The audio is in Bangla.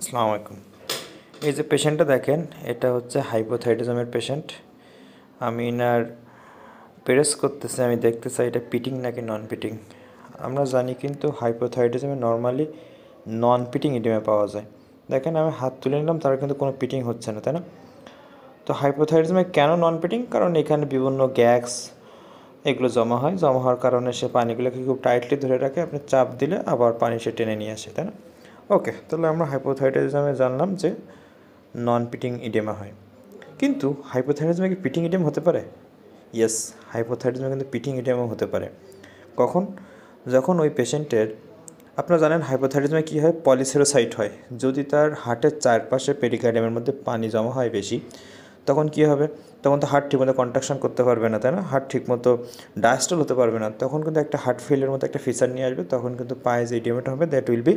আসসালামু আলাইকুম। এই যে পেশেন্টটা দেখেন, এটা হচ্ছে হাইপোথাইরয়েডিজমের পেশেন্ট। আমি এনার প্রেস করতেছি, আমি দেখতে চাই এটা পিটিং নাকি নন পিটিং। আমরা জানি কিন্তু হাইপোথাইরয়েডিজমে নর্মালি নন পিটিং ইডিমা পাওয়া যায়। দেখেন আমি হাত তুলে নিলাম, তার কিন্তু কোনো পিটিং হচ্ছে না, তাই না? তো হাইপোথাইরয়েডিজমে কেন নন পিটিং? কারণ এখানে বিভিন্ন গ্যাস এগুলো জমা হয়, জমা হওয়ার কারণে সে পানিগুলোকে খুব টাইটলি ধরে রাখে, আপনি চাপ দিলে আবার পানি সে টেনে নিয়ে আসে, তাই না? ওকে, তাহলে আমরা হাইপোথাইরয়েডিজমে জানলাম যে নন পিটিং ইডেমা হয়। কিন্তু হাইপোথাইরয়েডিজমে কি পিটিং ইডেমা হতে পারে? ইয়েস, হাইপোথাইরয়েডিজমে কিন্তু পিটিং ইডেমা হতে পারে। কখন? যখন ওই পেশেন্টের, আপনারা জানেন হাইপোথাইরয়েডিজমে কী হয়, পলিসেরোসাইট হয়। যদি তার হার্টের চারপাশে পেরিকার্ডিয়ামের মধ্যে পানি জমা হয় বেশি, তখন কী হবে? তখন তো হার্ট ঠিকমতো কন্ট্রাকশন করতে পারবে না, তাই না? হার্ট ঠিকমতো ডায়াস্টল হতে পারবে না। তখন কিন্তু একটা হার্ট ফেলের মতো একটা ফিচার নিয়ে আসবে। তখন কিন্তু পায়ে যে ইডিমাটা হবে দ্যাট উইল বি